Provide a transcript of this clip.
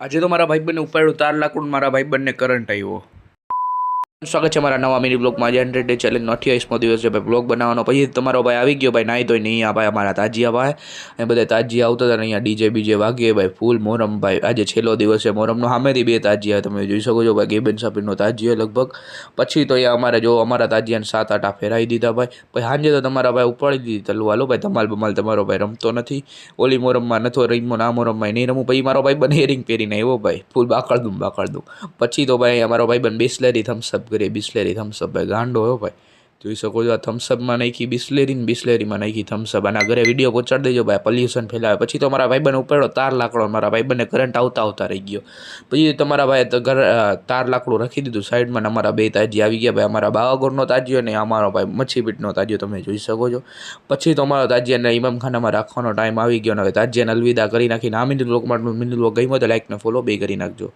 આજે તો મારા ભાઈબંધને ઉપાડ્યું તાર લાકડું મારા ભાઈબંધને કરંટ આવ્યો. સ્વાગત છે મારા નવા મિની બ્લોગમાં. આજે 100 ડે ચેલેન્જ 28મો દિવસ છે ભાઈ. બ્લોગ બનાવવાનો પછી તમારો ભાઈ આવી ગયો ભાઈ, નાહી તો નહીં આ ભાઈ અમારા તાજિયા ભાઈ અને બધા તાજિયા આવતા હતા ને અહીંયા ડીજે બીજે વાગીએ ભાઈ ફૂલ મોરમ ભાઈ. આજે છેલ્લો દિવસ છે મોરમનો. સામેથી બે તાજિયા તમે જોઈ શકો છો ભાઈ, ગેબન સાપીનો તાજિયો લગભગ. પછી તો અહીંયા અમારે જો અમારા તાજિયાને 7-8 ફેરાવી દીધા ભાઈ. પછી સાંજે તો તમારા ભાઈ ઉપાડી દીધી તલુ. હાલો ભાઈ ધમાલ બમાલ તમારો ભાઈ રમતો નથી. ઓલી મોરમમાં નથો રમો, ના મોરમમાં નહીં રમું. પછી મારો ભાઈ બને હેરિંગ પહેરીને આવ્યો ભાઈ, ફૂલ બાકળ દઉં. પછી તો ભાઈ અમારો ભાઈ બન બિસ્લેરી થમ્સઅપ કરીએ. બિસ્લેરી થમ્સઅપ ભાઈ ગાંડો હોય ભાઈ, જોઈ શકો છો. આ થમ્સઅપમાં નાખી બિસ્લેરી ને બિસ્લેરીમાં નાખી થમ્સઅપ. આના ઘરે વિડીયો પહોંચાડી દેજો ભાઈ, પોલ્યુશન ફેલાવે. પછી તો મારા ભાઈબંધ ઉપાડ્યો તાર લાકડો, મારા ભાઈબંધને કરંટ આવતા રહી ગયો. પછી તમારા ભાઈ તો તાર લાકડું રાખી દીધું સાઈડમાં. અમારા બે તાજી આવી ગયા ભાઈ, અમારા બાવાગોરનો તાજિયો ને અમારો ભાઈ મચ્છીપીટનો તાજિયો તમે જોઈ શકો છો. પછી તો અમારા તાજિયાને ઇમામખાનામાં રાખવાનો ટાઈમ આવી ગયો ને હવે તાજિયાને અલવિદા કરી નાખીને આ મિની બ્લોગમાં ગમ્યો તો લાઈક ને ફોલો બે કરી નાખજો.